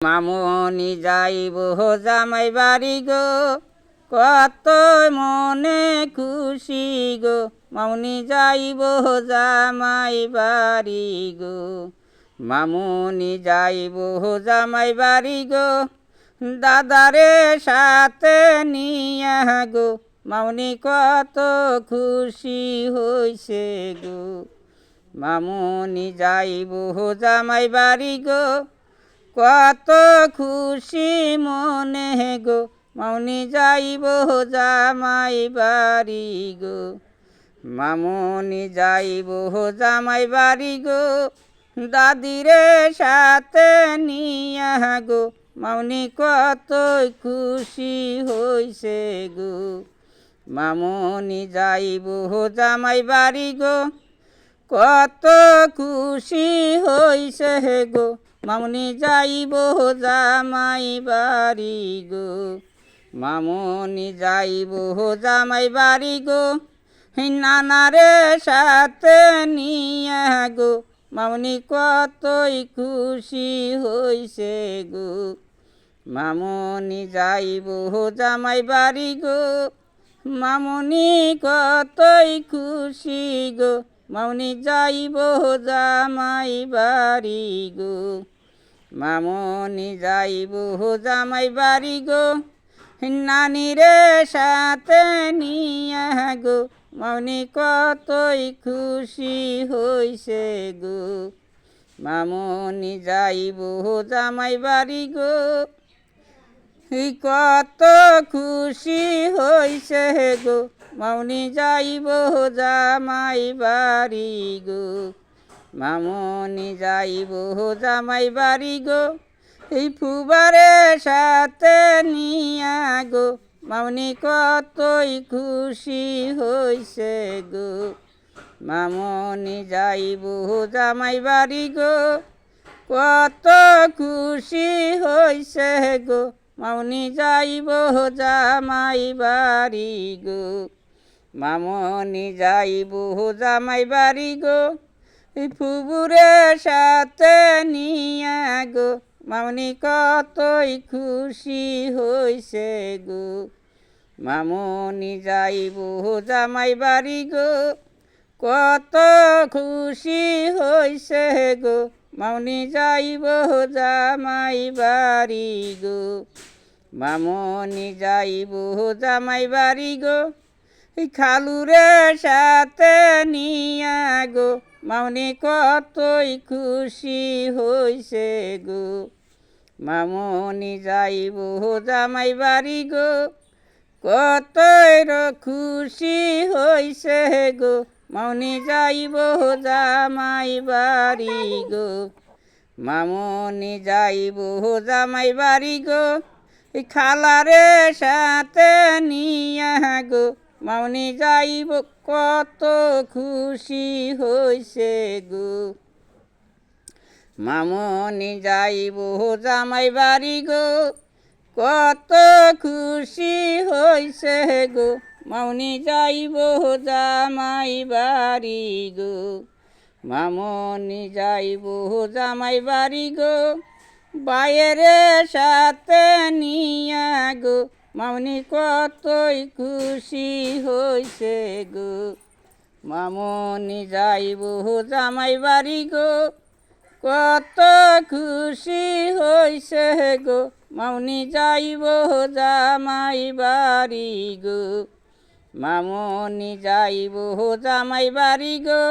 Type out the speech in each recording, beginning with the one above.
মামনি যাইব জামাই বাড়ি গো, কত মনে খুশি গো। মামনি যাইব জামাই বাড়ি গো, মামনি যাইব জামাই বাড়ি গো, দাদারে সাথে নিয়া গো। মামনি কত খুশি হইছে গো, মামনি যাইব জামাই বাড়ি গো, কত খুশি মনে গো। মামনি যাইব জামাই বাড়ি গো, মামনি যাইব জামাই বাড়ি গো, দাদিরে সাথে নিয়া গো। মামনি কত খুশি হইছে গো, মামনি যাইব জামাই বাড়ি গো, কত খুশি হইছে গো। মামনি যাইব জামাই বাড়ি গো, মামনি যাইব জামাই বাড়ি গো, নানারে সাথে নিয়া গো। মামনি কতই খুশি হইছে গো, মামনি যাইব জামাই বাড়ি গো, মামনি কতই খুশি গো। মামনি যাইব জামাই বাড়ি গো, মামনি যাইব জামাই বাড়ি গো, নানিরে সাথে নিয়া গো। মামনি কতই খুশি হইছে গো, মামনি যাইব জামাই বাড়ি গো, কত খুশি হইছে গো। মামনি যাইব জামাই বাড়ি গো, মামনি যাইব জামাই বাড়ি গো, ফুবারে সাথে নিয়া গো। মামনি কতই খুশি হইছে গো, মামনি যাইব জামাই বাড়ি গো, কত খুশি হইছে গো। মামনি যাইব জামাই বাড়ি গো, মামনি যাইব জামাই বাড়ি গো, ফুবুরে সাথে নিয়া গো। মামনি কতই খুশি হইছে গো, মামনি যাইব জামাই বাড়ি গো, কত খুশি হইছে গো। মামনি যাইব জামাই বাড়ি গো, মামনি যাইব জামাই বাড়ি গো, খালুরে সাথে নিয়া গো। মামনি কতই খুশি হইছে গো, মামনি যাইব জামাই বাড়ি গো, কতই খুশি হইছে গো। মামনি যাইব জামাই বাড়ি গো, মামনি যাইব জামাই বাড়ি গো, খালারে সাথে নিয়া গো। মামনি যাইব কত খুশি হইছে গো, মামনি যাইব জামাই বাড়ি গো, কত খুশি হইছে গো। মামনি যাইব জামাই বাড়ি গো, মামনি যাইব জামাই বাড়ি গো, বাইরে সাথে নিয়া গো। মামনি কতই খুশি হইছে গো, মামনি যাইব জামাই বাড়ি গো, কত খুশি হইছে গো। মামনি যাইব জামাই বাড়ি গো, মামনি যাইব জামাই বাড়ি গো,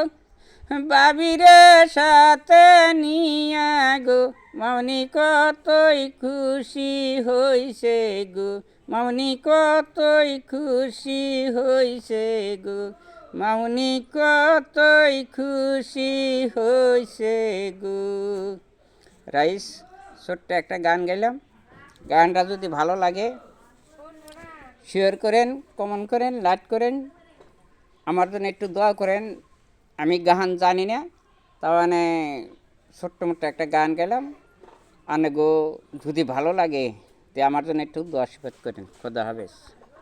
বাবিরে সাথে নিয়া গো। মামনি কতই খুশি হইছে গো, মামনি কতই খুশি হইছে গো, মামনি কতই খুশি হইছে গো। রাইস ছোট্ট একটা গান গাইলাম। গানটা যদি ভালো লাগে শেয়ার করেন, কমেন্ট করেন, লাইক করেন, আমার জন্য একটু দোয়া করেন। আমি গান জানি না, তার মানে ছোট্ট মোট্ট একটা গান গেলাম। আনে গো যদি ভালো লাগে তে আমার জন্য একটু দোয়া আশীর্বাদ করেন। খোদা হাফেজ।